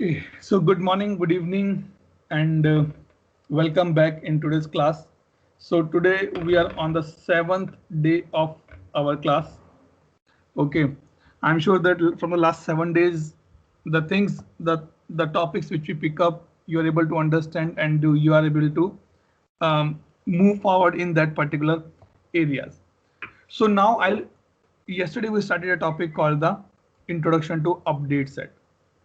Okay, so good morning, good evening, and welcome back in today's class. So today we are on the seventh day of our class. Okay, I'm sure that from the last 7 days, the things that the topics which we pick up, you are able to understand and do you are able to move forward in that particular areas. So now yesterday we started a topic called the introduction to update set.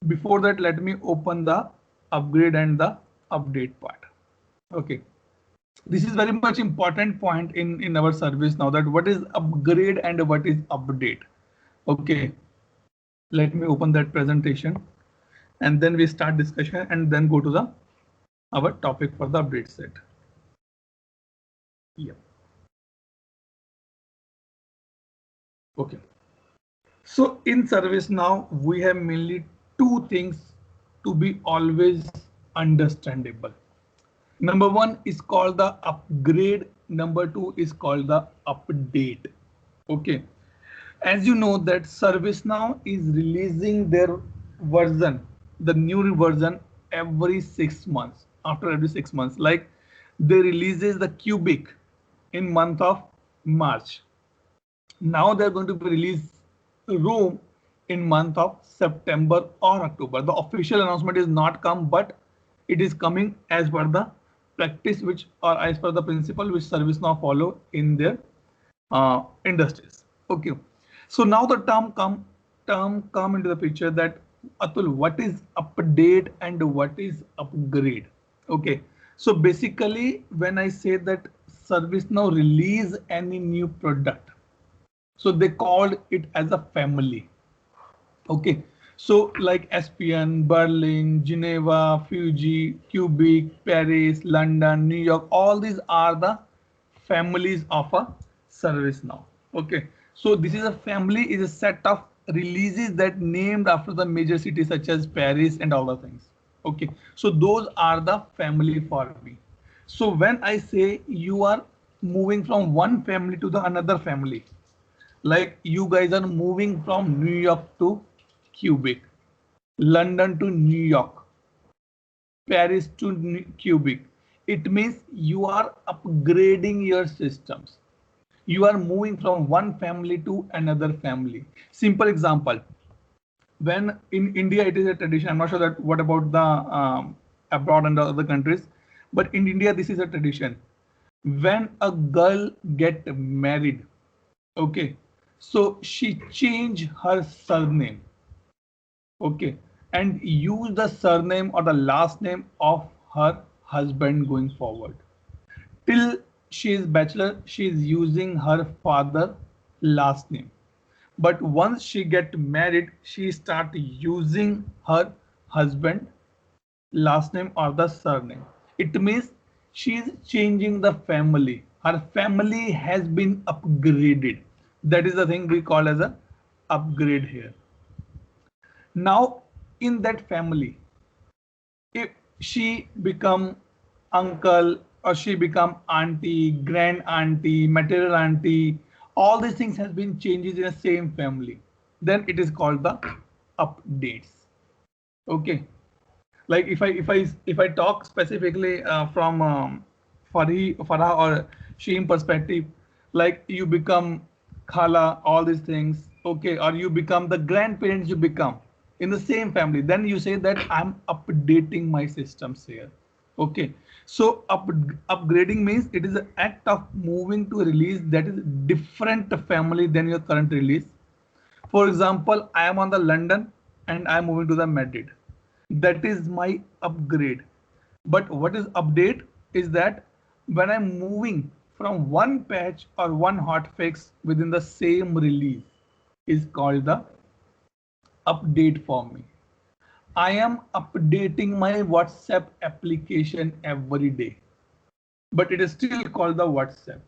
Before that, let me open the upgrade and the update part. Okay. This is very much important point in our service now, that what is upgrade and what is update. Okay. Let me open that presentation and then we start discussion and then go to the our topic for the update set. Yeah. Okay. So in service now, we have mainly two things to be always understandable. Number one is called the upgrade. Number two is called the update. Okay. As you know that ServiceNow is releasing their version, the new version every 6 months. After every 6 months, like they releases the Cubic in month of March. Now they're going to release Room in month of September or October. The official announcement is not come, but it is coming as per the practice which or as per the principle which ServiceNow follow in their industries. Okay. So now the term come into the picture that Atul, what is update and what is upgrade? Okay. So basically, when I say that ServiceNow release any new product, so they called it as a family. Okay. So like SPN, Berlin, Geneva, Fuji, Cubic, Paris, London, New York, all these are the families of a service now. Okay. So this is a family is a set of releases that named after the major cities such as Paris and all the things. Okay. So those are the family for me. So when I say you are moving from one family to the another family, like you guys are moving from New York to Cubic, London to New York, Paris to Cubic. It means you are upgrading your systems. You are moving from one family to another family. Simple example. When in India it is a tradition. I'm not sure that what about the abroad and the other countries, but in India this is a tradition. When a girl get married, okay, so she change her surname, okay, and use the surname or the last name of her husband going forward. Till she is bachelor, she is using her father last name. But once she get married, she start using her husband last name or the surname. It means she is changing the family. Her family has been upgraded. That is the thing we call as a upgrade here. Now in that family, if she become uncle or she become auntie, grand auntie, material auntie, all these things has been changes in the same family, then it is called the updates. Okay. Like if I talk specifically from Farah or Sheem perspective, like you become khala, all these things, okay, or you become the grandparents, you become in the same family, then you say that I'm updating my systems here. Okay. So upgrading means it is an act of moving to a release that is different family than your current release. For example, I am on the London and I am moving to the Madrid. That is my upgrade. But what is update is that when I'm moving from one patch or one hotfix within the same release is called the update for me. I am updating my WhatsApp application every day, but it is still called the WhatsApp.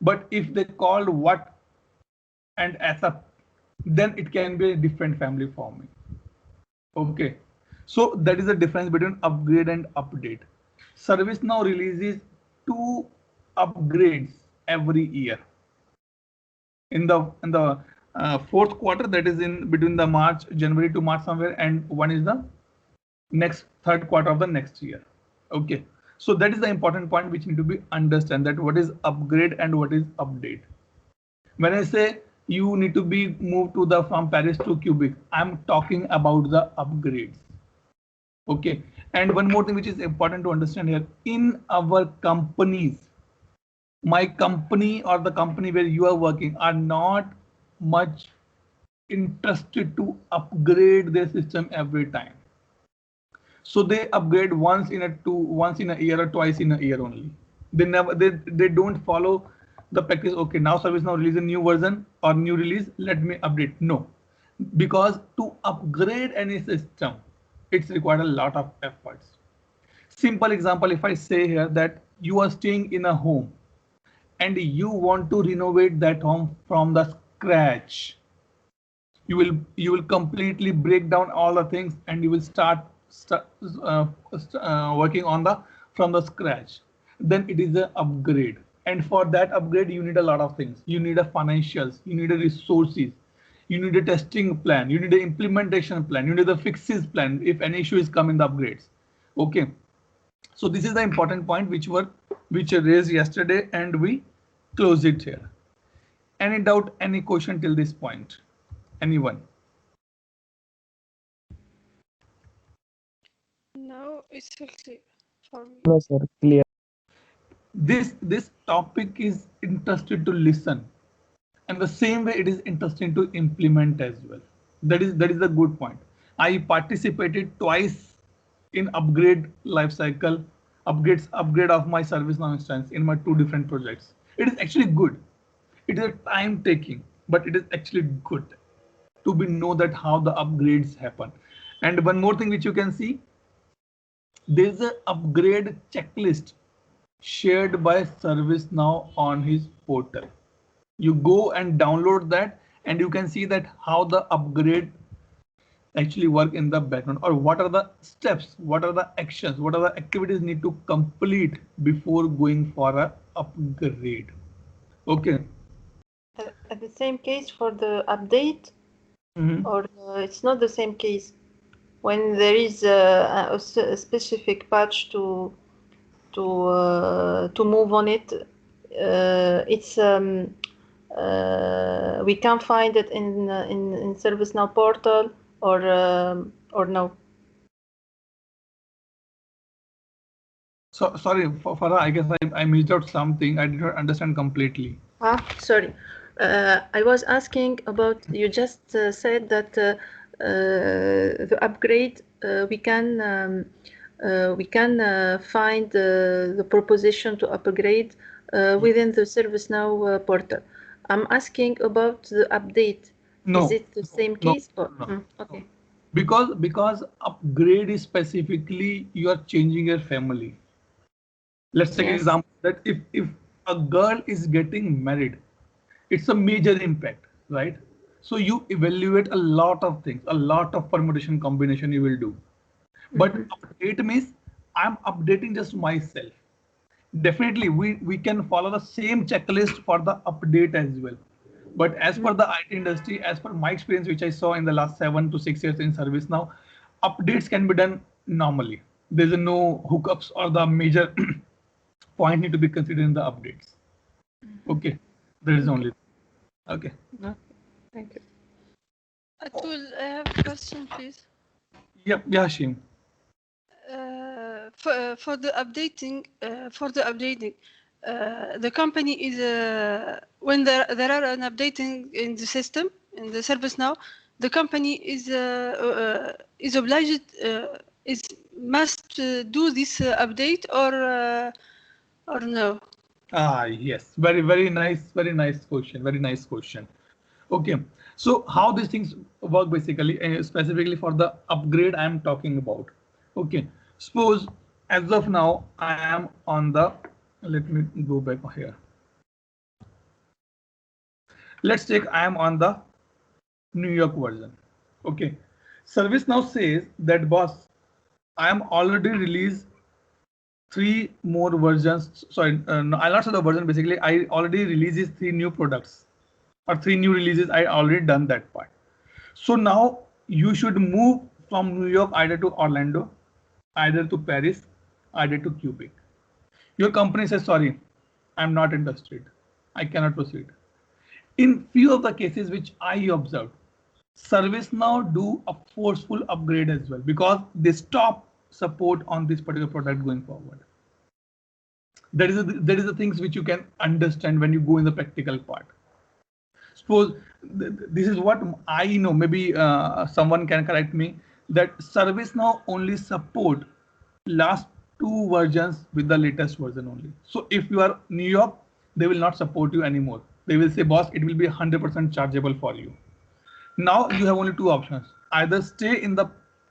But if they called what and ASAP, then it can be a different family for me. Okay. So that is the difference between upgrade and update. ServiceNow releases two upgrades every year. In the fourth quarter, that is in between the March, January to March somewhere, and one is the next third quarter of the next year. Okay, so that is the important point which need to be understand, that what is upgrade and what is update. When I say you need to be moved to the from Paris to Quebec, I'm talking about the upgrades. Okay, and one more thing which is important to understand here, in our companies, my company or the company where you are working are not much interested to upgrade their system every time. So they upgrade once in a year or twice in a year only. They don't follow the practice. Okay, now ServiceNow release a new version or new release, let me update. No, because to upgrade any system, it's required a lot of efforts. Simple example, if I say here that you are staying in a home and you want to renovate that home from the scratch, you will completely break down all the things and you will start working on the from the scratch. Then it is an upgrade, and for that upgrade you need a lot of things. You need a financials, you need a resources, you need a testing plan, you need an implementation plan, you need a fixes plan if any issue is come in the upgrades. Okay, so this is the important point which raised yesterday, and we close it here. Any doubt, any question till this point? Anyone? No, it's clear for me. No, sir, clear. This topic is interested to listen, and the same way it is interesting to implement as well. That is the good point. I participated twice in upgrade life cycle, upgrade of my ServiceNow instance in my two different projects. It is actually good. It is a time taking, but it is actually good to be know that how the upgrades happen. And one more thing which you can see, there is a upgrade checklist shared by ServiceNow on his portal. You go and download that, and you can see that how the upgrade actually work in the background, or what are the steps, what are the actions, what are the activities need to complete before going for a upgrade. Okay. At the same case for the update, or it's not the same case when there is a specific patch to move on it. It's we can find it in ServiceNow portal, or no. So sorry, Farah, I guess I missed out something. I did not understand completely. Sorry. I was asking about, you just said that the upgrade, we can find the proposition to upgrade within the ServiceNow portal. I'm asking about the update. No. Is it the same case? No. Okay. Because upgrade is specifically you are changing your family. Let's take an example that if a girl is getting married, it's a major impact, right? So you evaluate a lot of things, a lot of permutation combination you will do. But update means I'm updating just myself. Definitely we can follow the same checklist for the update as well. But as per the IT industry, as per my experience, which I saw in the last 7 to 6 years in ServiceNow, updates can be done normally. There's no hookups or the major point need to be considered in the updates. Okay, that is only. Okay. Thank you. Atul, I have a question, please. Yep, yeah, Shim. For the updating, the company is when there are an updating in the system in the ServiceNow, the company is obliged must do this update or no? Yes, very nice question. Okay, so how these things work basically, specifically for the upgrade I am talking about. Okay, suppose as of now I am on the, let me go back here. Let's take I am on the New York version. Okay, ServiceNow says that boss, I am already released 3 more versions. Sorry, no, I'll not say the version. Basically, I already released 3 new products or 3 new releases. I already done that part. So now you should move from New York either to Orlando either to Paris, either to Cubic. Your company says, sorry, I'm not interested. I cannot proceed. In few of the cases which I observed, ServiceNow do a forceful upgrade as well because they stop support on this particular product going forward. That is the things which you can understand when you go in the practical part. Suppose this is what I know. Maybe someone can correct me that ServiceNow only support last 2 versions with the latest version only. So if you are New York, they will not support you anymore. They will say, boss, it will be 100% chargeable for you. Now you have only 2 options: either stay in the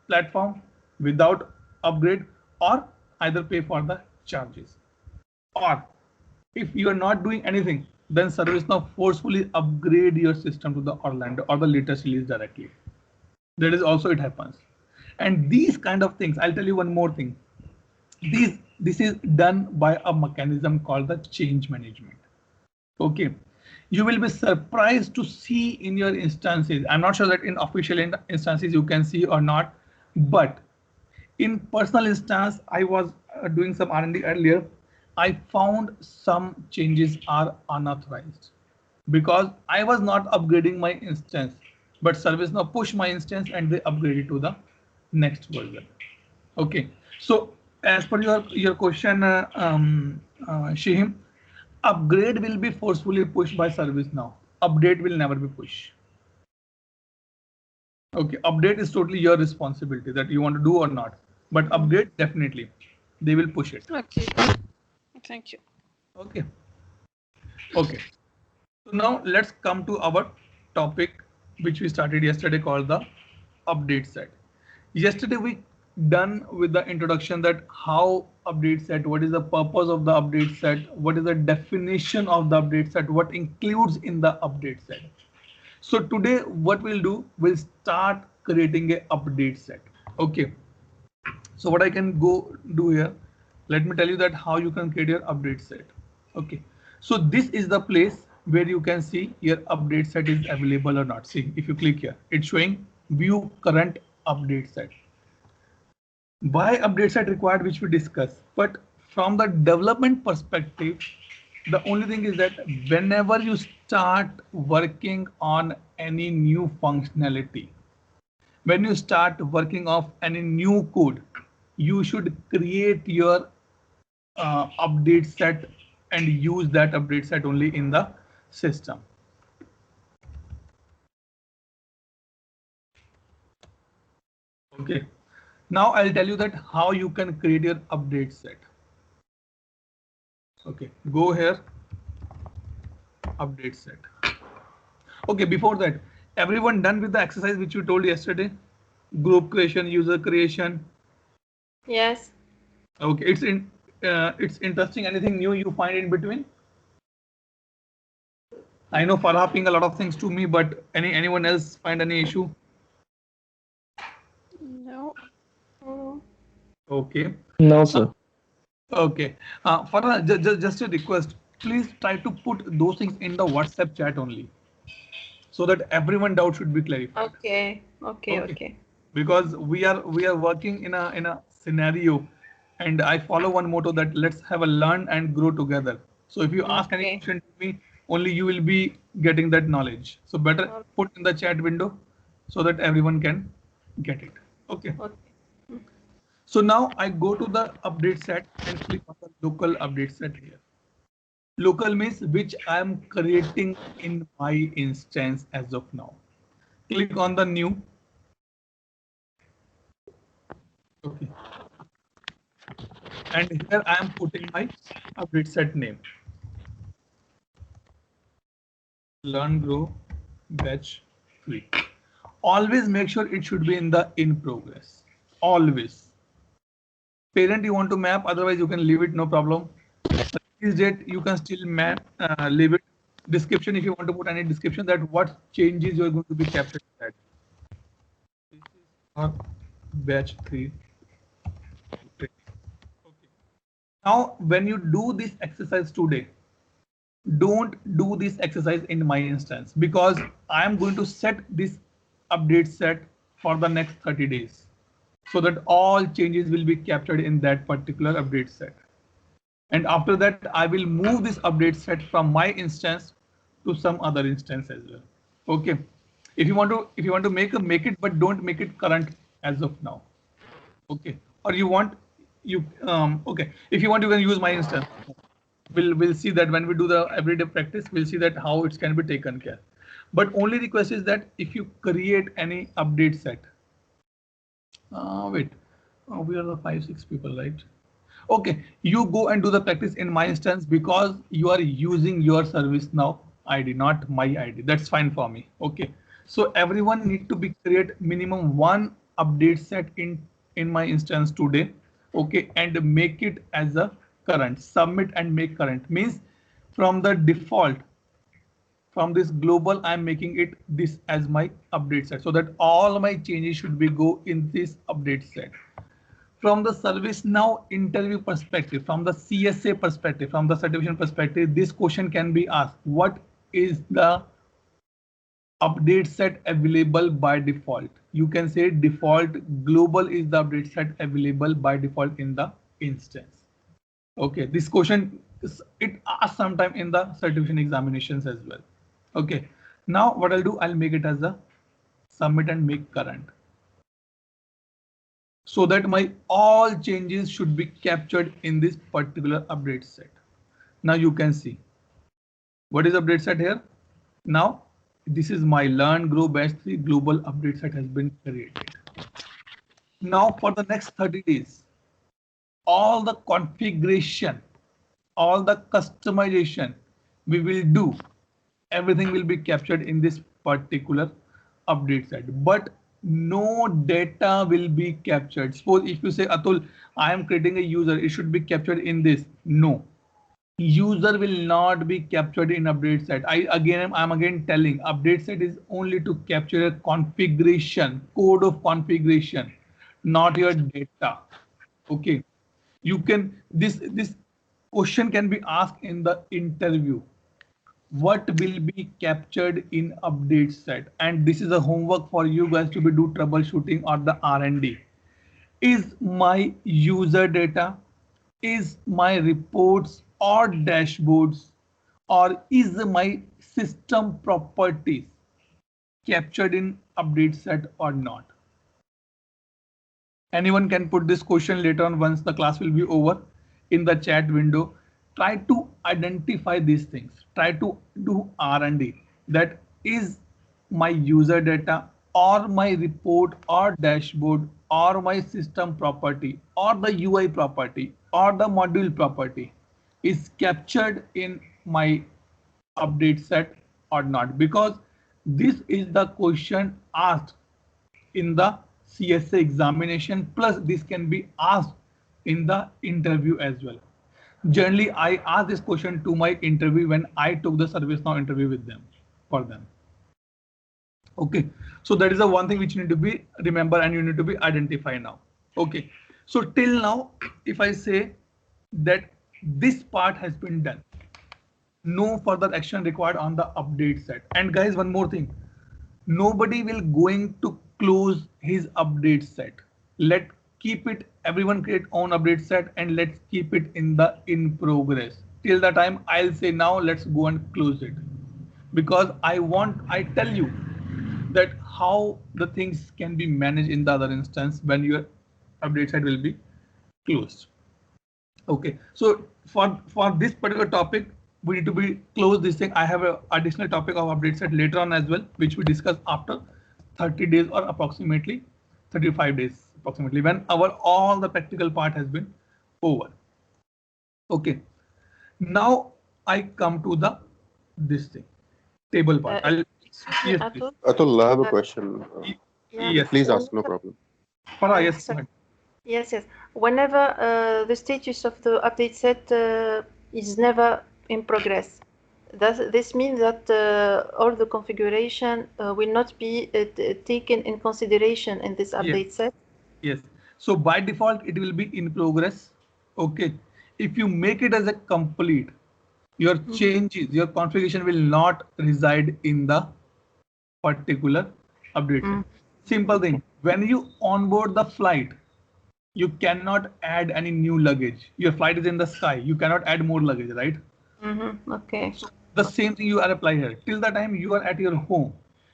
platform without upgrade, or either pay for the charges. Or if you are not doing anything, then ServiceNow forcefully upgrade your system to the Orlando or the latest release directly. That is also it happens. And these kind of things, I'll tell you one more thing. This is done by a mechanism called the change management. Okay. You will be surprised to see in your instances. I'm not sure that in official instances you can see or not, but in personal instance, I was doing some R&D earlier. I found some changes are unauthorized because I was not upgrading my instance, but ServiceNow pushed my instance and they upgraded to the next version. Okay, so as per your question, Shihim, upgrade will be forcefully pushed by ServiceNow. Update will never be pushed. Okay, update is totally your responsibility that you want to do or not, but upgrade definitely they will push it. Okay, thank you. Okay. Okay. So now let's come to our topic which we started yesterday called the update set. Yesterday we done with the introduction that how update set, what is the purpose of the update set, what is the definition of the update set, what includes in the update set. So today what we'll do, we'll start creating a update set. Okay. So what I can go do here, let me tell you that how you can create your update set. Okay. So this is the place where you can see your update set is available or not. See, if you click here, it's showing view current update set. Why update set required, which we discussed, but from the development perspective, the only thing is that whenever you start working on any new functionality, when you start working off any new code, you should create your update set and use that update set only in the system. Okay. Now I'll tell you that how you can create your update set. Okay, go here, update set. Okay, before that, everyone done with the exercise which you told yesterday? Group creation, user creation. Yes. Okay, it's interesting. Anything new you find in between? I know Farah ping a lot of things to me, but anyone else find any issue? No. Okay. No, sir. Okay. Farah, just a request. Please try to put those things in the WhatsApp chat only, so that everyone doubt should be clarified. Okay. Because we are working in a scenario, and I follow one motto that let's have a learn and grow together. So if you ask any question to me, only you will be getting that knowledge. So better put in the chat window so that everyone can get it. Okay. So now I go to the update set and click on the local update set here. Local means which I am creating in my instance as of now. Click on the new. Okay. And here I am putting my update set name. Learn, grow, batch 3. Always make sure it should be in the in progress. Always. Parent you want to map, otherwise you can leave it, no problem. Release date you can still map, leave it. Description, if you want to put any description that what changes you are going to be captured in that. This is our batch 3. Okay. Now when you do this exercise today, don't do this exercise in my instance, because I am going to set this update set for the next 30 days. so that all changes will be captured in that particular update set. And after that, I will move this update set from my instance to some other instance as well. Okay. If you want to make it, but don't make it current as of now. Okay. Or okay. If you want, you can use my instance. We'll see that when we do the everyday practice, we'll see that how it can be taken care. But only request is that if you create any update set, we are the 5-6 people, right? Okay, you go and do the practice in my instance because you are using your ServiceNow ID, not my ID. That's fine for me. Okay, so everyone need to be create minimum one update set in my instance today. Okay, and make it as a current. Submit and make current means from the default. From this global, I'm making it this as my update set so that all my changes should be go in this update set. From the ServiceNow interview perspective, from the CSA perspective, from the certification perspective, this question can be asked: what is the update set available by default? You can say default global is the update set available by default in the instance. Okay, this question it asked sometime in the certification examinations as well. Okay, now what I'll do, I'll make it as a submit and make current, so that my all changes should be captured in this particular update set. Now you can see what is update set here. Now this is my Learn Grow Batch 3 global update set has been created. Now for the next 30 days, all the configuration, all the customization we will do, everything will be captured in this particular update set, but no data will be captured. Suppose if you say, Atul, I am creating a user, it should be captured in this. No, user will not be captured in update set. I'm again telling, update set is only to capture a configuration, code of configuration, not your data. Okay, you can this question can be asked in the interview. What will be captured in update set? And this is a homework for you guys to be do troubleshooting or the R&D. Is my user data, is my reports or dashboards, or is my system properties captured in update set or not? Anyone can put this question later on once the class will be over in the chat window. Try to identify these things. Try to do R&D. That is my user data or my report or dashboard or my system property or the UI property or the module property is captured in my update set or not, because this is the question asked in the CSA examination, plus this can be asked in the interview as well. Generally, I ask this question to my interview when I took the ServiceNow interview with them for them. Okay, so that is the one thing which you need to be remember and you need to be identify now. Okay, so till now, if I say that this part has been done, no further action required on the update set. And guys, one more thing, nobody will going to close his update set. Let keep it, everyone create own update set and let's keep it in progress till the time I'll say now let's go and close it, because I tell you that how the things can be managed in the other instance when your update set will be closed. Okay, so for this particular topic we need to be close this thing. I have an additional topic of update set later on as well, which we discuss after 30 days or approximately 35 days approximately, when all the practical part has been over. Okay, now I come to this thing, table part. Yes, Atul, I have a question. Yes, please ask, no problem. Farah, yes. Yes. Whenever the status of the update set is never in progress, this means that all the configuration will not be taken in consideration in this update set. Yes. So by default, it will be in progress. Okay. If you make it as a complete, your changes, your configuration will not reside in the particular update set. Simple thing. When you onboard the flight, You cannot add any new luggage. Your flight is in the sky. You cannot add more luggage, right? Okay. So the same thing you are apply here. Till the time you are at your home,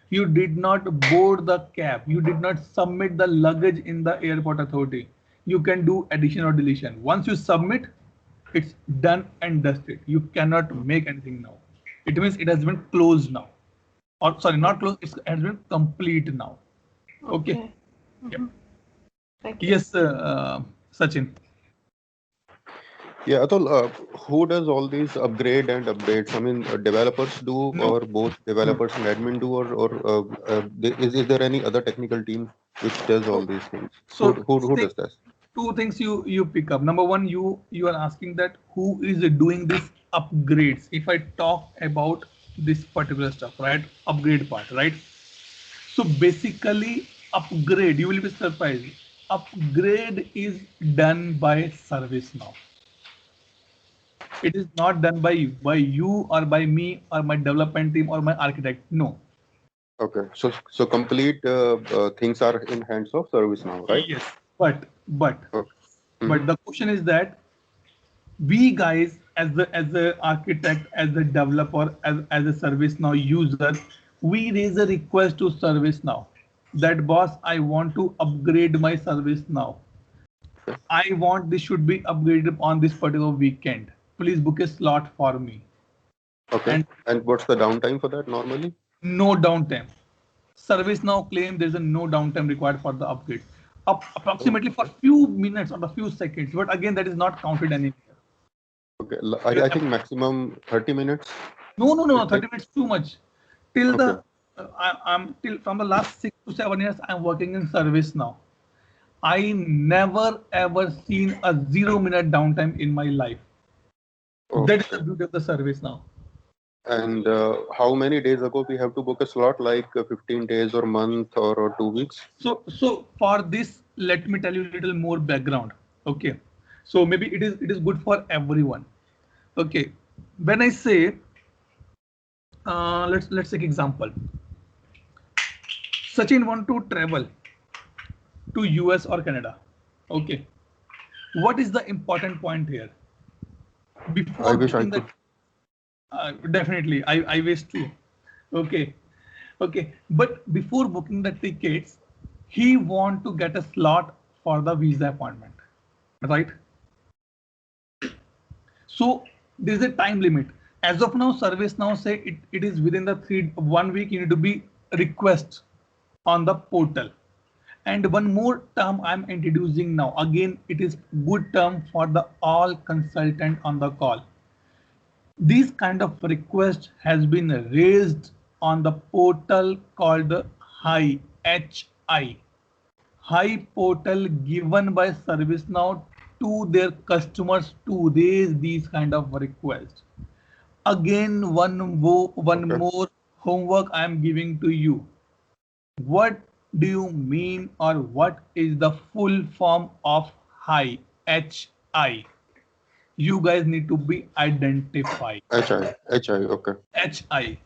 you did not board the cab. You did not submit the luggage in the airport authority. You can do addition or deletion. Once you submit, it's done and dusted. You cannot make anything now. It means it has been closed now. Or sorry, not closed. It has been complete now. Okay. Yep. Thank you. Yes, Sachin. Yeah, Atul, who does all these upgrade and updates? I mean, developers do, No. or both developers and admin do, is there any other technical team which does all these things? So Who does this? Two things you pick up. Number one, you are asking that who is doing this upgrades. If I talk about this particular stuff, right? Upgrade part, right? So basically, upgrade, you will be surprised. Upgrade is done by ServiceNow. It is not done by you or by me or my development team or my architect. No. Okay, so complete things are in hands of ServiceNow, right? Yes, but Okay. but the question is that we guys as the architect, as the developer, as a ServiceNow user, we raise a request to ServiceNow that boss, I want to upgrade my ServiceNow. I want this should be upgraded on this particular weekend. Please book a slot for me. Okay. And what's the downtime for that normally? No downtime. ServiceNow claim there's a no downtime required for the upgrade. Approximately for few minutes or a few seconds, but again that is not counted anywhere. Okay, I think maximum 30 minutes. No, 30 minutes too much. Till the I'm till from the last 6 to 7 years I'm working in ServiceNow. I never ever seen a 0-minute downtime in my life. That is the beauty of the ServiceNow. And how many days ago we have to book a slot, like 15 days or month or 2 weeks? So for this, let me tell you a little more background. Okay. So maybe it is good for everyone. Okay. When I say, let's take example. Sachin want to travel to US or Canada. Okay. What is the important point here? Before I wish I booking could. definitely, I wish too. Okay. But before booking the tickets, he want to get a slot for the visa appointment, right? So there's a time limit. As of now, ServiceNow say it is within the 1 week you need to be request on the portal. And one more term I'm introducing now. Again, it is good term for the all consultant on the call. This kind of request has been raised on the portal called HI, HI. HI portal given by ServiceNow to their customers to raise these kind of requests. Again, one more homework I am giving to you. What do you mean, or what is the full form of HI? HI. You guys need to be identified. HI, okay. HI.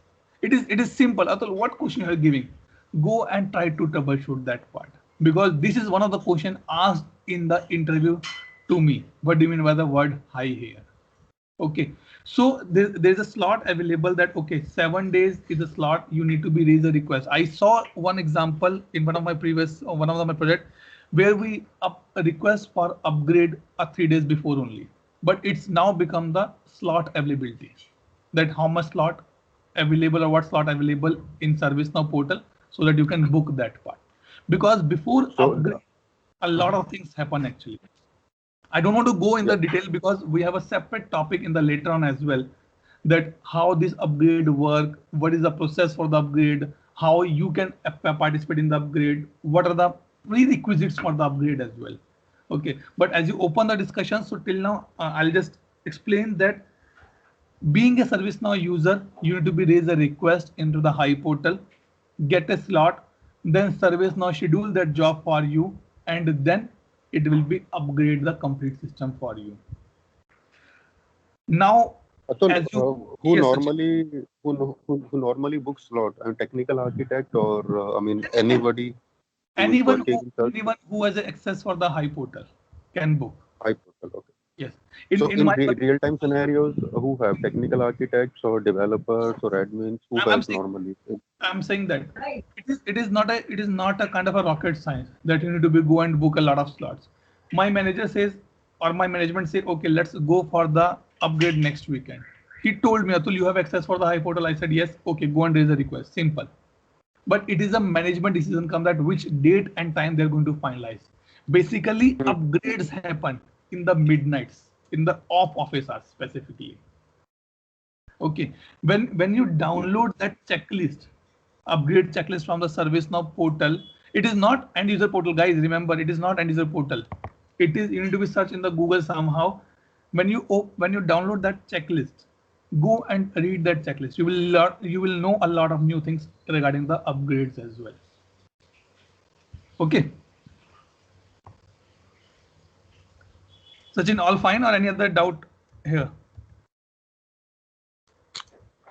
It is simple. Atul, what question you are giving? Go and try to troubleshoot that part, because this is one of the questions asked in the interview to me. What do you mean by the word high here? Okay, so there's a slot available that, okay, 7 days is a slot, you need to be raise a request. I saw one example in one of my project where we up a request for upgrade 3 days before only, but it's now become the slot availability, that how much slot available or what slot available in ServiceNow portal, so that you can book that part. Because before upgrade, a lot of things happen actually. I don't want to go in the detail because we have a separate topic in the later on as well, that how this upgrade work, what is the process for the upgrade, how you can participate in the upgrade, what are the prerequisites for the upgrade as well. Okay, but as you open the discussion, so till now I'll just explain that being a ServiceNow user, you need to be raise a request into the HI portal, get a slot, then ServiceNow schedule that job for you, and then it will be upgrade the complete system for you. Now, Atul, as you, who yes, normally books slot? A technical architect, or I mean anybody? anyone who has access for the HI portal. can book. iPortal, okay. Yes. So in my real-time scenarios, who have technical architects or developers or admins, who I'm have saying, normally? I'm saying that it is not a kind of a rocket science that you need to go and book a lot of slots. My manager says, or my management say, okay, let's go for the upgrade next weekend. He told me, Atul, you have access for the iPortal. I said, yes. Okay, go and raise a request. Simple. But it is a management decision come that which date and time they're going to finalize. Basically, upgrades happen in the midnights, in the off office hours specifically. Okay, when you download that checklist, upgrade checklist from the ServiceNow portal, it is not end user portal, guys. Remember, it is not end user portal. It is, you need to be searched in the Google somehow. When you download that checklist, go and read that checklist. You will know a lot of new things regarding the upgrades as well. Okay. Sachin, all fine, or any other doubt here?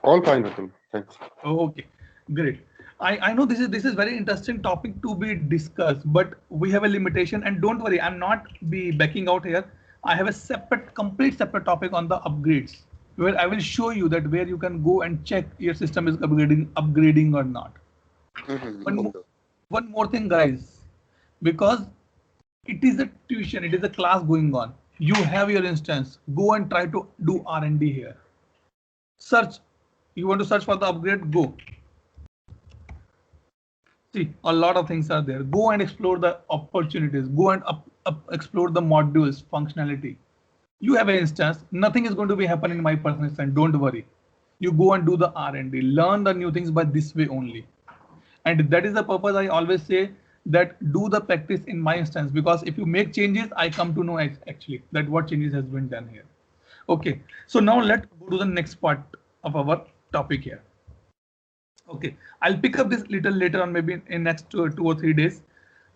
All fine, Atul. Thanks. Okay, great. I know this is very interesting topic to be discussed, but we have a limitation, and don't worry, I'm not be backing out here. I have a complete separate topic on the upgrades, where I will show you that where you can go and check your system is upgrading or not. One more thing, guys, because it is a tuition, it is a class going on. You have your instance. Go and try to do R&D here. Search. You want to search for the upgrade? Go. See, a lot of things are there. Go and explore the opportunities. Go and explore the modules, functionality. You have an instance. Nothing is going to be happening in my personal instance. Don't worry. You go and do the R&D. Learn the new things by this way only. And that is the purpose I always say that do the practice in my instance, because if you make changes, I come to know actually that what changes has been done here. Okay, so now let's go to the next part of our topic here. Okay, I'll pick up this little later on, maybe in next 2 or 3 days.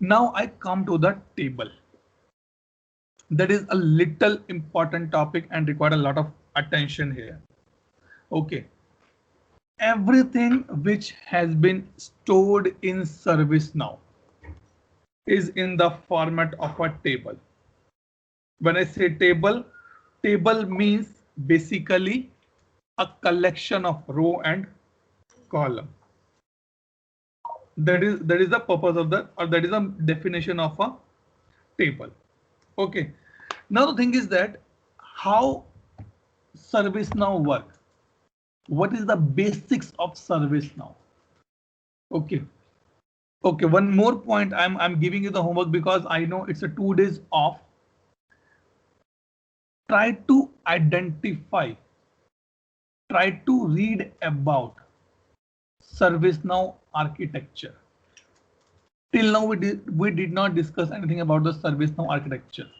Now I come to the table. That is a little important topic and require a lot of attention here. Okay. Everything which has been stored in ServiceNow is in the format of a table. When I say table, table means basically a collection of row and column. That is the purpose of the, or that is the definition of a table. Okay. Now the thing is that how ServiceNow work. What is the basics of ServiceNow? Okay. Okay, one more point. I'm giving you the homework because I know it's a 2 days off. Try to identify, try to read about ServiceNow architecture. Till now we did not discuss anything about the ServiceNow architecture.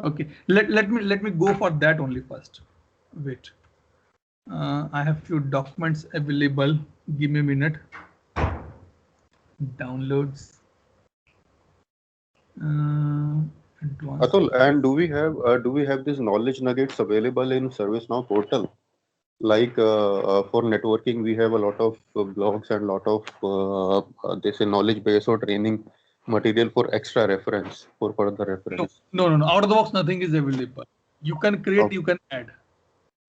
Okay, let me go for that only first. Wait. I have few documents available. Give me a minute. Downloads. Atul, and do we have these knowledge nuggets available in ServiceNow portal? Like for networking, we have a lot of blogs and lot of they say knowledge base or training material for extra reference, for further reference. No. Out of the box, nothing is available. You can create, okay. You can add.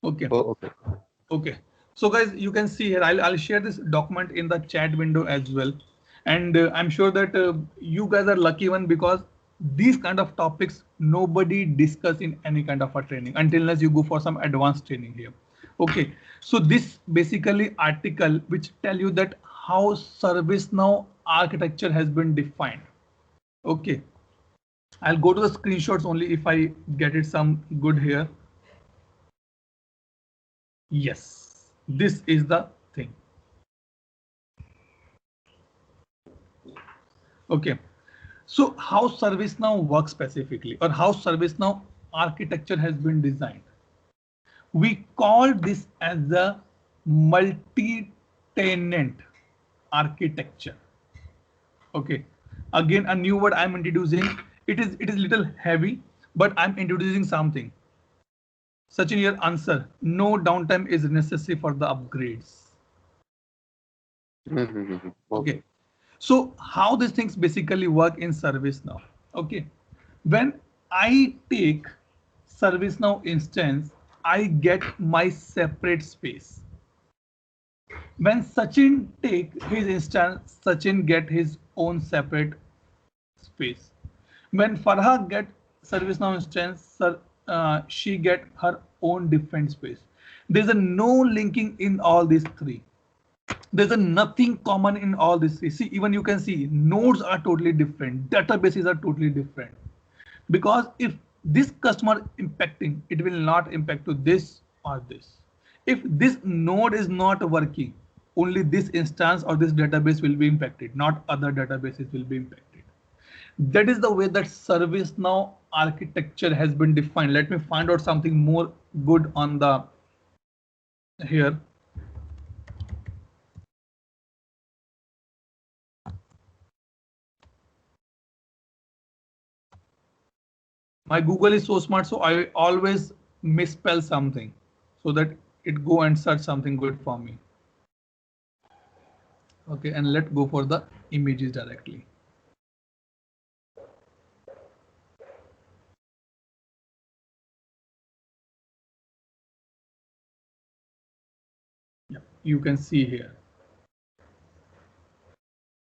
Okay. Oh, okay. Okay. So guys, you can see here, I'll share this document in the chat window as well. And I'm sure that you guys are lucky one, because these kind of topics nobody discuss in any kind of a training unless you go for some advanced training here. Okay, so this basically article which tell you that how ServiceNow architecture has been defined. Okay, I'll go to the screenshots only if I get it some good here. Yes, this is the thing. Okay, so how ServiceNow works specifically, or how ServiceNow architecture has been designed. We call this as the multi-tenant architecture. Okay, again a new word I'm introducing. It is little heavy, but I'm introducing something. Sachin, your answer: no downtime is necessary for the upgrades. Okay. So how these things basically work in ServiceNow? Okay, when I take ServiceNow instance, I get my separate space. When Sachin take his instance, Sachin get his own separate space. When Farha get ServiceNow instance, she get her own different space. There's a no linking in all these three. There's a nothing common in all this. See, even you can see nodes are totally different. Databases are totally different. Because if this customer impacting, it will not impact to this or this. If this node is not working, only this instance or this database will be impacted, not other databases will be impacted. That is the way that ServiceNow architecture has been defined. Let me find out something more good on the here. My Google is so smart, so I always misspell something so that it go and search something good for me. Okay, and let's go for the images directly. Yeah, you can see here.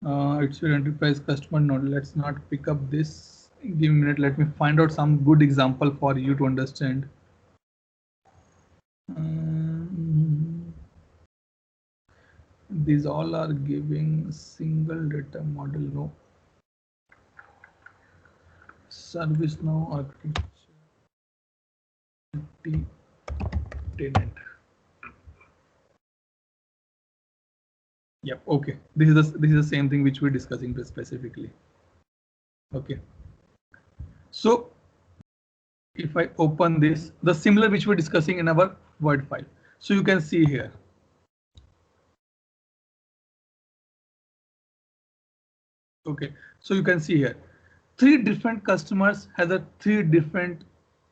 It's your enterprise customer node. Let's not pick up this. Give me a minute. Let me find out some good example for you to understand. These all are giving single data model. No. ServiceNow architecture. Tenant. Yep. Okay. This is the same thing which we're discussing specifically. Okay. So if I open this, the similar which we're discussing in our Word file. So you can see here. Okay. So you can see here, three different customers has a three different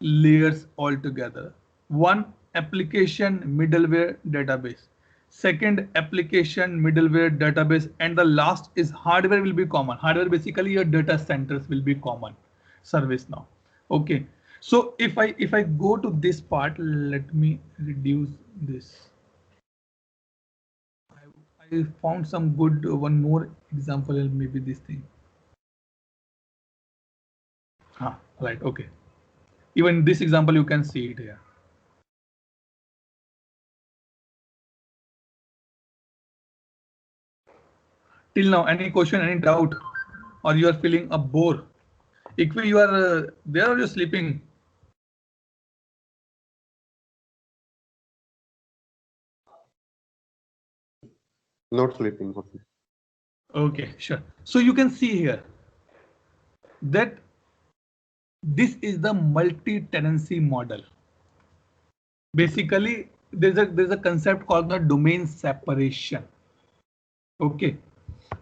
layers altogether. One, application middleware database. Second, application middleware database, and the last is hardware will be common. Hardware basically your data centers will be common. ServiceNow. Okay. So if I go to this part, let me reduce this. I found some good one more example, maybe this thing. Right. Okay. Even this example, you can see it here. Till now, any question, any doubt, or you are feeling a bore? Ikvi, you are there or you sleeping? Not sleeping. Okay, sure. So you can see here that this is the multi-tenancy model. Basically, there's a concept called the domain separation. Okay,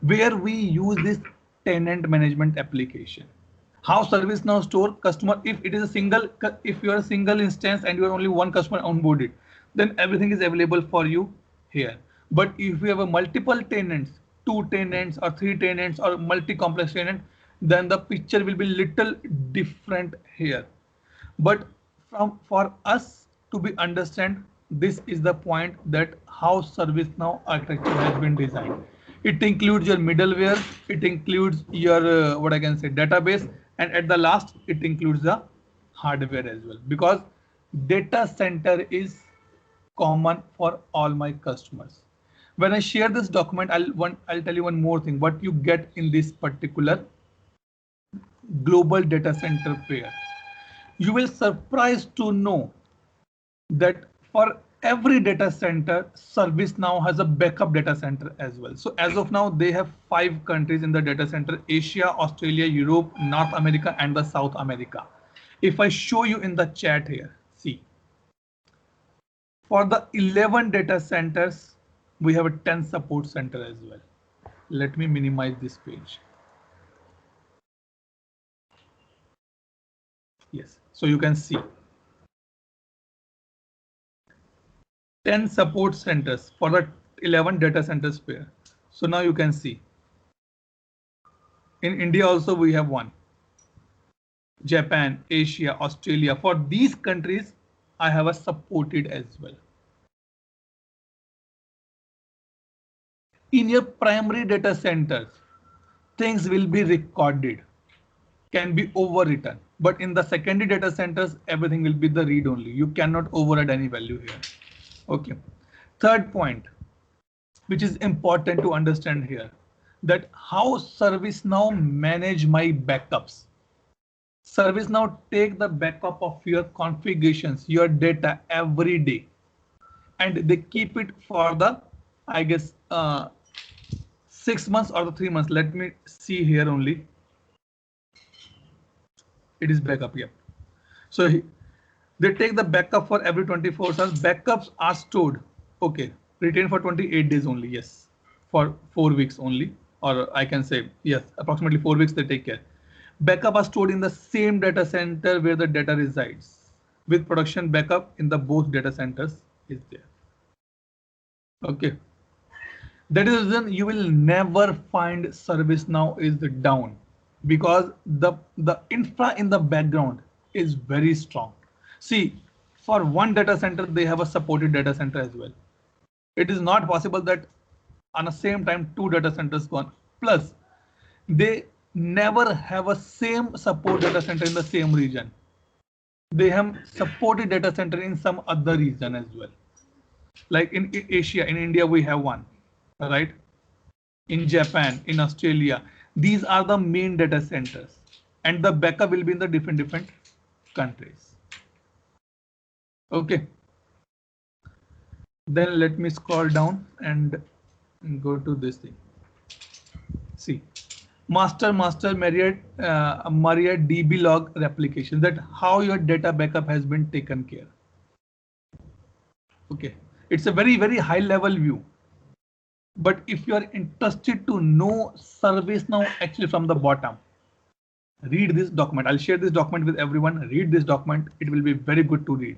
where we use this tenant management application. How ServiceNow store customer, if it is a single, if you are a single instance and you are only one customer onboarded, then everything is available for you here. But if you have a multiple tenants, two tenants or three tenants or multi-complex tenant, then the picture will be little different here. But for us to be understand, this is the point that how ServiceNow architecture has been designed. It includes your middleware, it includes your what I can say database, and at the last it includes the hardware as well, because data center is common for all my customers. When I share this document, I'll tell you one more thing. What you get in this particular global data center pair, you will surprised to know that for every data center, ServiceNow has a backup data center as well. So as of now, they have 5 countries in the data center: Asia, Australia, Europe, North America, and the South America. If I show you in the chat here, see, for the 11 data centers, we have a 10 support center as well. Let me minimize this page. Yes, so you can see 10 support centers for the 11 data centers pair. So now you can see in India also we have one. Japan, Asia, Australia. For these countries, I have a supported as well. In your primary data centers, things will be recorded, can be overwritten, but in the secondary data centers, everything will be the read only. You cannot override any value here. Okay. Third point, which is important to understand here, that how ServiceNow manage my backups. ServiceNow take the backup of your configurations, your data every day, and they keep it for the, I guess, 6 months or the 3 months. Let me see here only. It is backup, yeah. So they take the backup for every 24 hours. Backups are stored, okay, retained for 28 days only, yes, for 4 weeks only, or I can say, yes, approximately 4 weeks they take care. Backup are stored in the same data center where the data resides, with production backup in the both data centers is there. Okay. That is the reason you will never find ServiceNow is down, because the infra in the background is very strong. See, for one data center, they have a supported data center as well. It is not possible that on the same time, 2 data centers gone. Plus, they never have a same support data center in the same region. They have supported data center in some other region as well. Like in Asia, in India, we have one, right? In Japan, in Australia, these are the main data centers, and the backup will be in the different countries. Okay. Then let me scroll down and go to this thing. See, master Marriott DB log replication, that how your data backup has been taken care. Okay, it's a very high level view. But if you are interested to know ServiceNow actually from the bottom, read this document. I'll share this document with everyone. Read this document. It will be very good to read.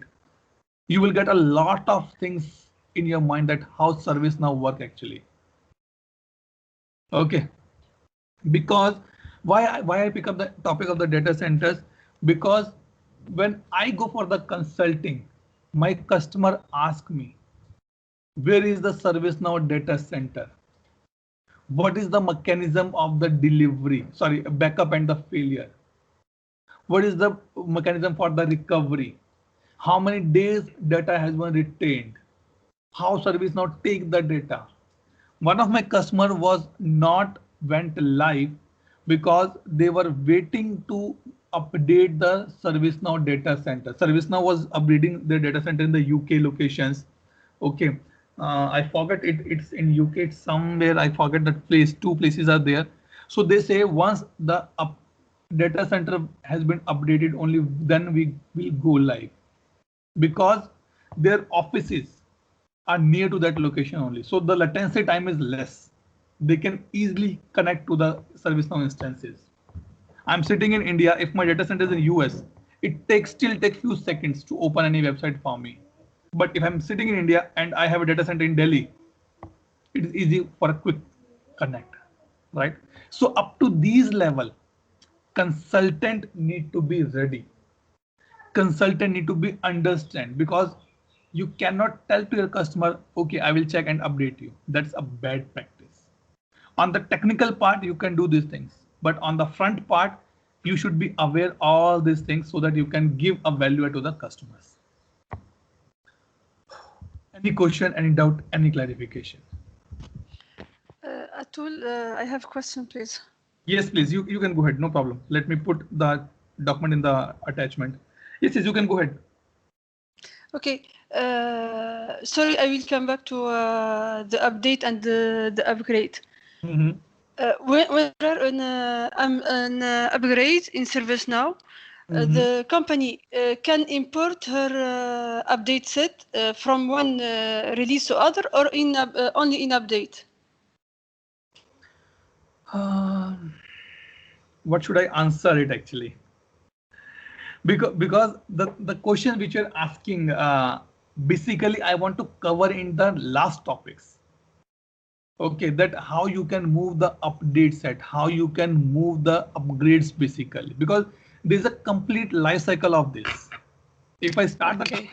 You will get a lot of things in your mind that how ServiceNow work actually. Okay. Because why I pick up the topic of the data centers? Because when I go for the consulting, my customer asks me, where is the ServiceNow data center? What is the mechanism of the delivery? Sorry, backup and the failure. What is the mechanism for the recovery? How many days data has been retained? How ServiceNow take the data? One of my customer was not went live because they were waiting to update the ServiceNow data center. ServiceNow was upgrading their data center in the UK locations. Okay, I forget it. It's in UK. It's somewhere. I forget that place. 2 places are there. So they say once the data center has been updated, only then we will go live, because their offices are near to that location only. So the latency time is less. They can easily connect to the ServiceNow instances. I'm sitting in India. If my data center is in US, it still takes few seconds to open any website for me. But if I'm sitting in India and I have a data center in Delhi, it is easy for a quick connect, right? So up to these level, consultant need to be ready. Consultant need to be understand, because you cannot tell to your customer, okay, I will check and update you. That's a bad practice. On the technical part, you can do these things, but on the front part, you should be aware all these things so that you can give a value to the customers. Any question, any doubt, any clarification? Atul, I have a question, please. Yes, please. You can go ahead. No problem. Let me put the document in the attachment. Yes, you can go ahead. Okay. Sorry, I will come back to the update and the upgrade. Mm-hmm. When there are an upgrade in ServiceNow, the company can import her update set from one release to other, or in only in update? What should I answer it actually? Because the question which you're asking, basically I want to cover in the last topics. Okay, that how you can move the update set, how you can move the upgrades basically, because there's a complete life cycle of this. If I start Okay.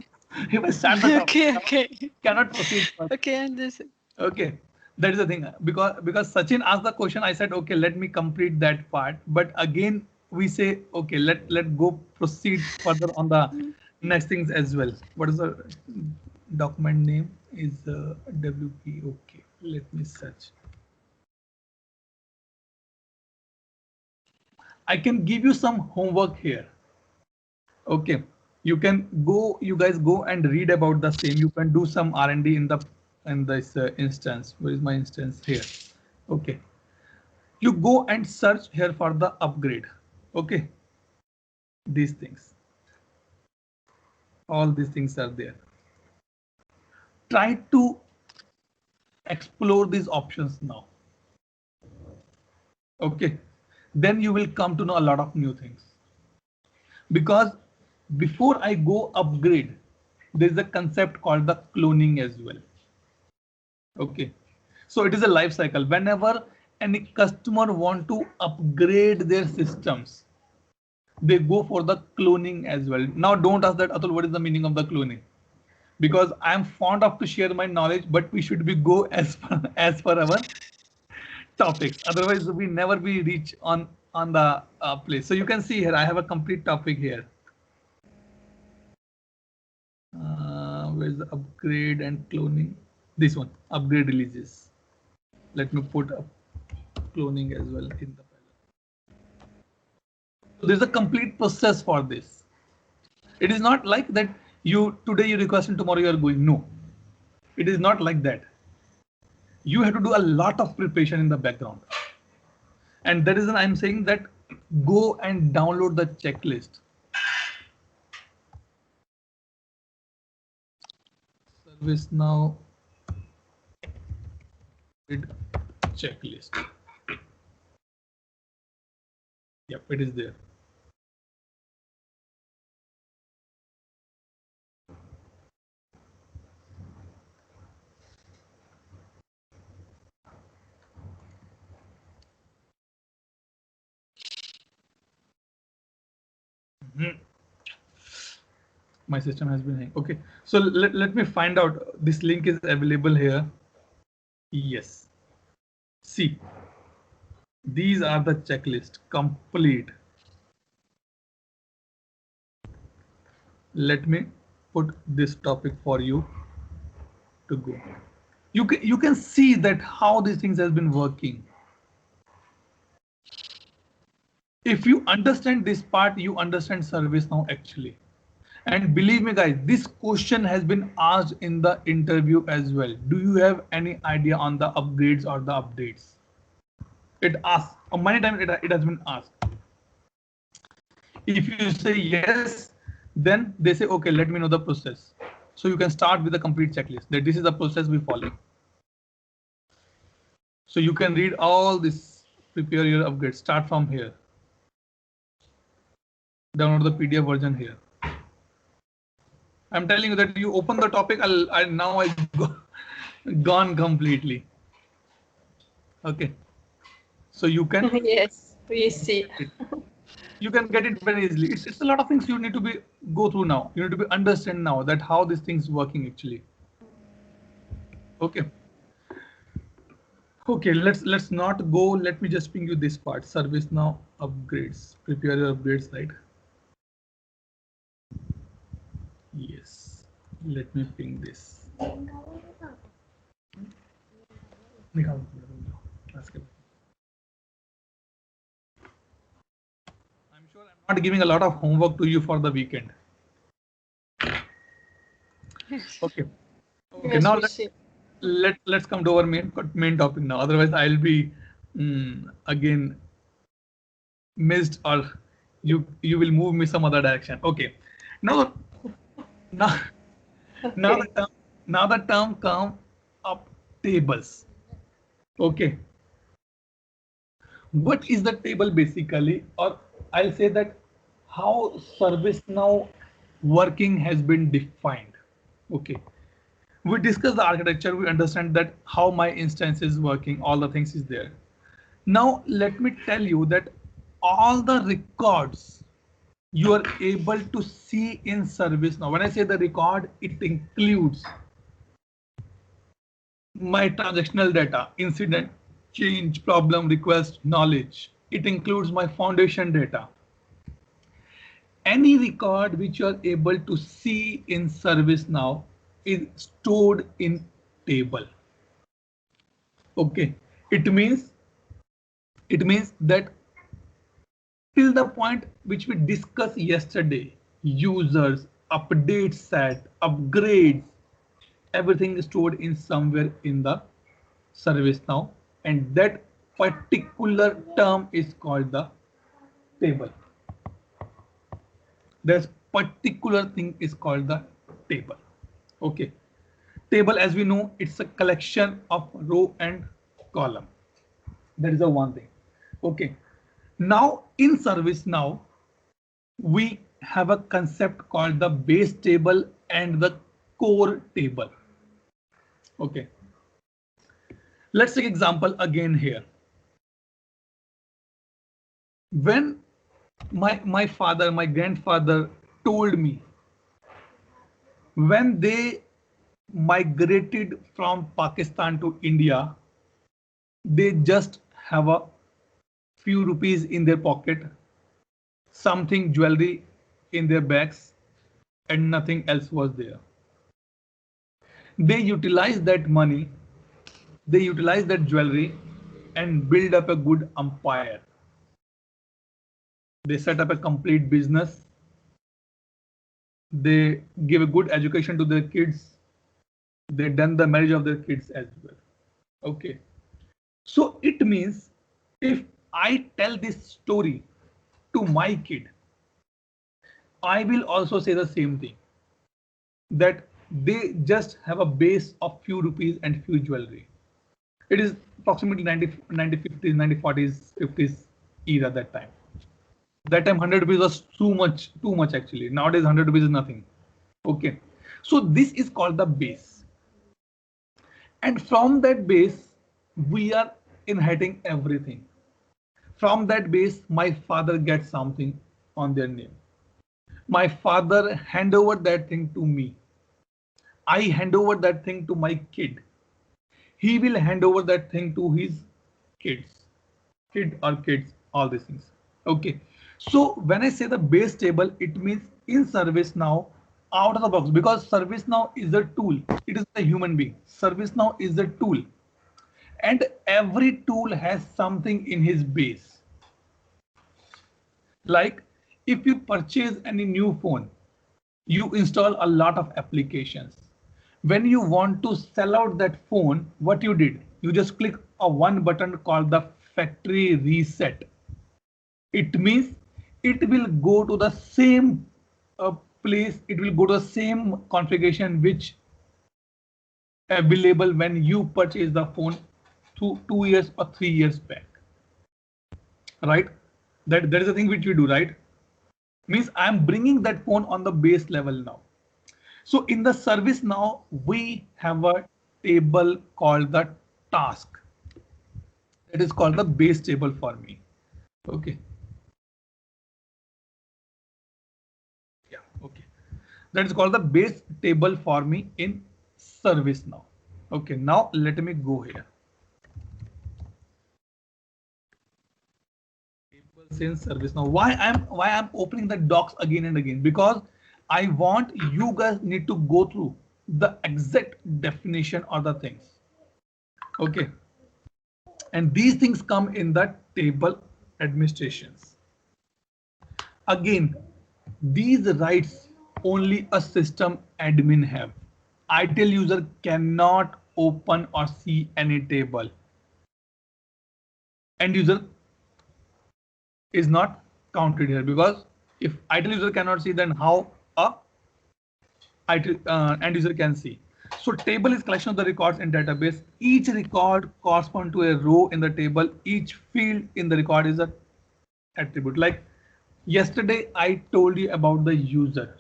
if I start the topic, Okay. cannot proceed further. Okay, I understand. Okay, that is the thing. Because Sachin asked the question, I said, okay, let me complete that part. But again, we say, okay, let go proceed further on the next things as well. What is the document name? Is WP. Okay, let me search. I can give you some homework here. Okay, you guys go and read about the same. You can do some R&D in this instance. Where is my instance here? Okay, you go and search here for the upgrade. Okay, these things, all these things are there. Try to explore these options now. Okay, then you will come to know a lot of new things. Because before I go upgrade, there's a concept called the cloning as well. Okay, so it is a life cycle. Whenever any customer want to upgrade their systems, they go for the cloning as well. Now don't ask that, Atul, what is the meaning of the cloning? Because I am fond of to share my knowledge, but we should be go as per our topics. Otherwise, we never be reach on the place. So you can see here, I have a complete topic here. Where's the upgrade and cloning? This one, upgrade releases. Let me put up cloning as well in the file. So there's a complete process for this. It is not like that today you request and tomorrow you are going. No, it is not like that. You have to do a lot of preparation in the background. And that is why I'm saying that go and download the checklist. ServiceNow checklist. Yep, it is there. My system has been hanging. Okay, so let me find out. This link is available here. Yes. See, these are the checklist complete. Let me put this topic for you to go. You can see that how these things has been working. If you understand this part, you understand ServiceNow actually. And believe me, guys, this question has been asked in the interview as well. Do you have any idea on the upgrades or the updates? It asks many times. It has been asked. If you say yes, then they say, okay, let me know the process. So you can start with a complete checklist. That this is the process we follow. So you can read all this. Prepare your upgrade. Start from here. Download the PDF version here. I'm telling you that you open the topic, I gone completely. Okay, so you can yes, we see. You can get it very easily. It's a lot of things you need to go through now. You need to understand now that how this thing's working actually. Okay. Okay, let's not go. Let me just ping you this part. ServiceNow upgrades. Prepare your upgrades, right? Yes. Let me ping this. I'm sure I'm not giving a lot of homework to you for the weekend. Okay. Okay. Yes, now let's come to our main topic now. Otherwise, I'll be again missed, or you will move me some other direction. Okay. Now the term come up tables. Okay. What is the table basically? Or I'll say that how ServiceNow working has been defined. Okay. We discuss the architecture. We understand that how my instance is working. All the things is there. Now let me tell you that all the records you are able to see in ServiceNow. When I say the record, it includes my transactional data, incident, change, problem, request, knowledge. It includes my foundation data. Any record which you are able to see in ServiceNow is stored in table. Okay, it means that till the point which we discussed yesterday, users, update set, upgrades, everything is stored in somewhere in the ServiceNow, and that particular term is called the table. This particular thing is called the table. Okay, table, as we know, it's a collection of row and column. That is the one thing. Okay, now in ServiceNow we have a concept called the base table and the core table. Okay, let's take example again here. When my father, my grandfather told me, when they migrated from Pakistan to India, they just have a few rupees in their pocket, something jewelry in their bags, and nothing else was there. They utilized that money, they utilized that jewelry and build up a good empire. They set up a complete business. They give a good education to their kids. They done the marriage of their kids as well. Okay, so it means if I tell this story to my kid, I will also say the same thing, that they just have a base of few rupees and few jewelry. It is approximately 90 50s, 90 40s, 50s era that time. That time 100 rupees was too much actually. Nowadays 100 rupees is nothing. Okay, so this is called the base, and from that base we are inheriting everything. From that base my father gets something on their name. My father hand over that thing to me. I hand over that thing to my kid. He will hand over that thing to his kids, all these things. Okay, so when I say the base table, it means in ServiceNow, out of the box, because ServiceNow is a tool, it is a human being. ServiceNow is a tool, and every tool has something in his base. Like if you purchase any new phone, you install a lot of applications. When you want to sell out that phone, what you did, you just click a one button called the factory reset. It means it will go to the same place, it will go to the same configuration which available when you purchase the phone 2 years or 3 years back. Right? That is the thing which we do, right? Means I'm bringing that phone on the base level now. So in the ServiceNow, we have a table called the task. That is called the base table for me. Okay. Yeah, okay. That is called the base table for me in ServiceNow. Okay, now let me go here. In ServiceNow, why I'm opening the docs again and again, because I want you guys need to go through the exact definition of the things. Okay, and these things come in the table administrations. Again, these rights only a system admin have. ITIL user cannot open or see any table. End user is not counted here, because if ITIL user cannot see, then how a end user can see. So table is collection of the records in database. Each record corresponds to a row in the table. Each field in the record is an attribute. Like yesterday, I told you about the user.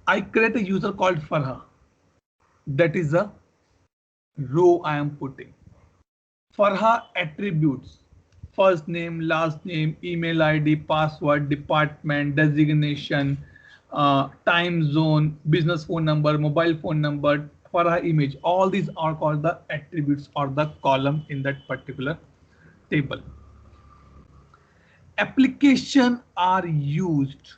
I create a user called Farha. That is a row I am putting. Farha attributes. first name, last name, email ID, password, department, designation, time zone, business phone number, mobile phone number, Farha image. All these are called the attributes or the column in that particular table. Application are used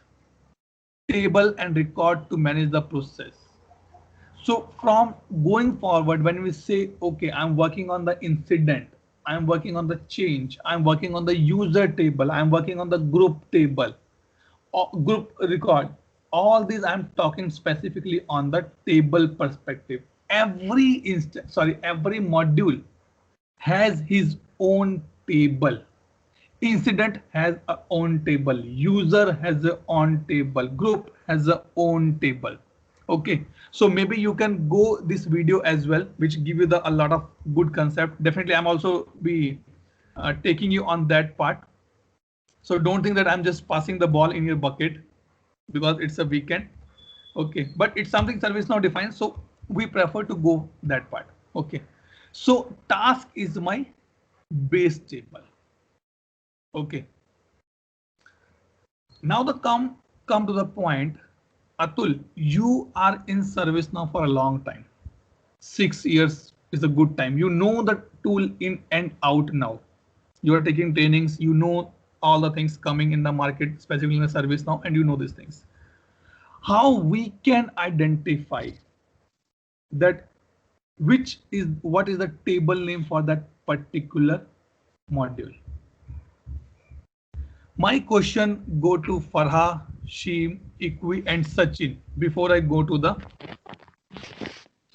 table and record to manage the process. So from going forward, when we say, okay, I'm working on the incident, I'm working on the change, I'm working on the user table, I'm working on the group table, or group record, all these I'm talking specifically on the table perspective. Every every module has his own table. Incident has a own table, user has a own table, group has a own table. Okay, so maybe you can go this video as well, which give you a lot of good concept. Definitely I'm also be taking you on that part, so don't think that I'm just passing the ball in your bucket because it's a weekend. Okay, but it's something ServiceNow defines, so we prefer to go that part. Okay, so task is my base table. Okay, now the come to the point. Atul, you are in ServiceNow for a long time. 6 years is a good time. You know the tool in and out now. You are taking trainings, you know all the things coming in the market, specifically in the ServiceNow, and you know these things. How we can identify that what is the table name for that particular module? My question go to Farha, Sheem, Ikwi, and Sachin before I go to the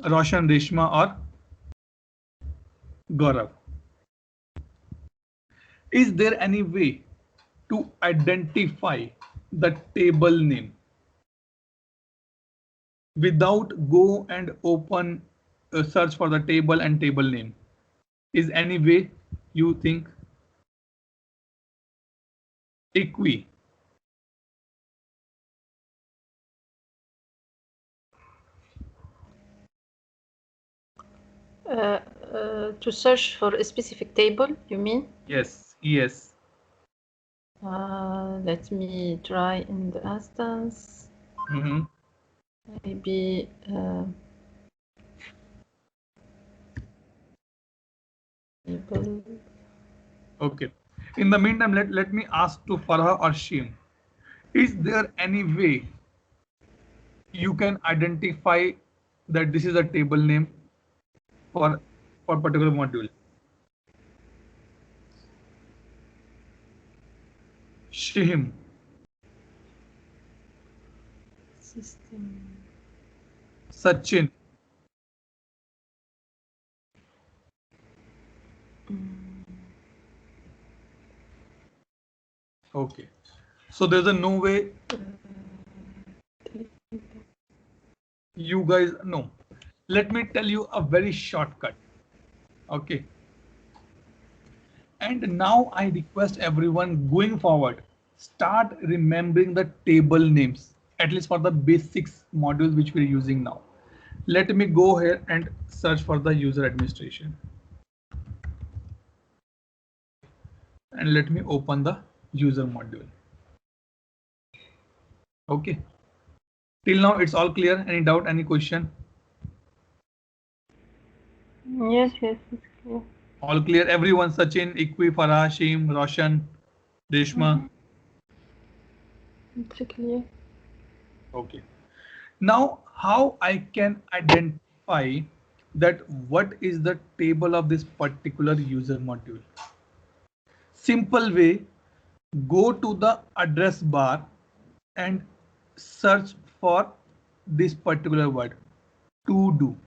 Roshan, Reshma, or Gaurav. Is there any way to identify the table name without go and open a search for the table and table name? Is any way you think? Ikwi. To search for a specific table, you mean? Yes, yes. Let me try in the instance. Maybe table. Okay. In the meantime, let me ask to Farha or Sheem. Is there any way you can identify that this is a table name for particular module? Sheem. System. Sachin. Okay. So there's a no way you guys know. Let me tell you a very shortcut. Okay. And now I request everyone going forward, start remembering the table names, at least for the basics modules which we're using now. Let me go here and search for the user administration. And let me open the user module. Okay. Till now it's all clear. Any doubt, any question? Yes, it's clear. All clear. Everyone, Sachin, Ikwi, Farah, Sheem, Roshan, Reshma. It's clear. Okay. Now, how I can identify that what is the table of this particular user module? Simple way, go to the address bar and search for this particular word, to do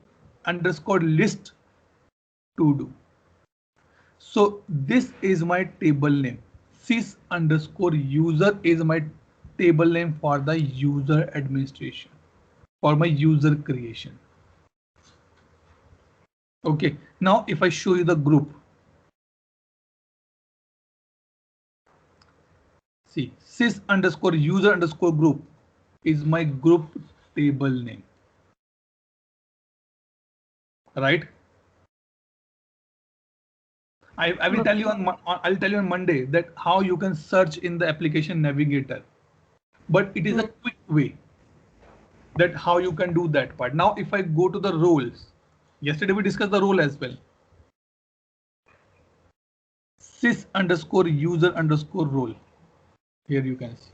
_list to do. So this is my table name. Sys _user is my table name for the user administration, for my user creation. Okay, now if I show you the group, see, sys _user _group is my group table name, right? I will tell you I'll tell you on Monday that how you can search in the application navigator, but it is a quick way that how you can do that part. Now, if I go to the roles, yesterday we discussed the role as well. sys_user_role. Here you can see.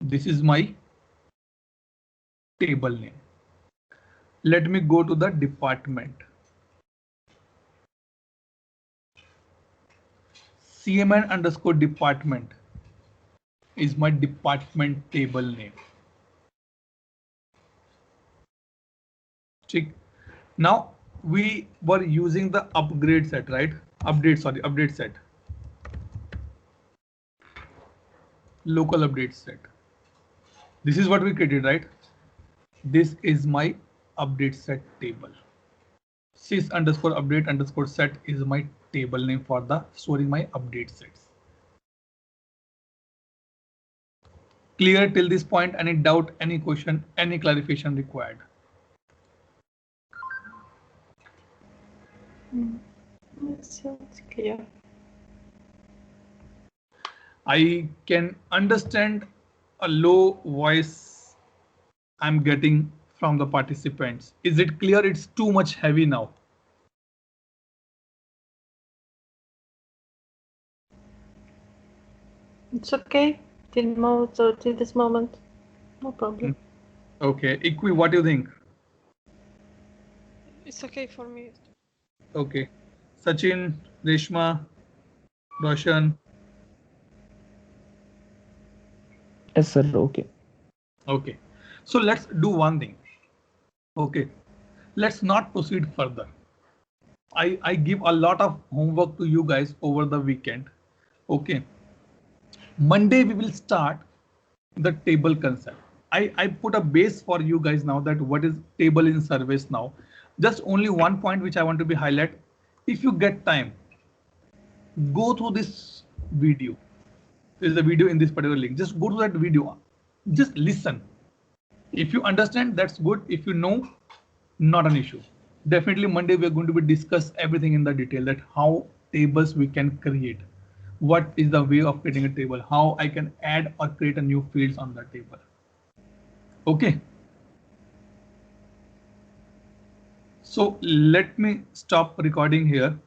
This is my table name. Let me go to the department. CMN_department is my department table name. Check. Now we were using the upgrade set, right? Update set. Local update set. This is what we created, right? This is my update set table. sys_update_set is my table name for the storing my update sets. Clear till this point? Any doubt, any question, any clarification required? It's clear. I can understand a low voice I'm getting from the participants. Is it clear? It's too much heavy now. It's okay till this moment. No problem. Okay, Ikwi, what do you think? It's okay for me. Okay, Sachin, Reshma, Roshan. Yes, sir. Okay. Okay, so let's do one thing. Okay, let's not proceed further. I give a lot of homework to you guys over the weekend. Okay, Monday we will start the table concept. I put a base for you guys now that what is table in ServiceNow. Just only one point which I want to be highlight. If you get time, go through this video. There's a video in this particular link. Just go to that video. Just listen. If you understand, that's good. If you know, not an issue. Definitely Monday we are going to be discuss everything in the detail, that how tables we can create. What is the way of creating a table? How I can add or create a new fields on the table. Okay. So let me stop recording here.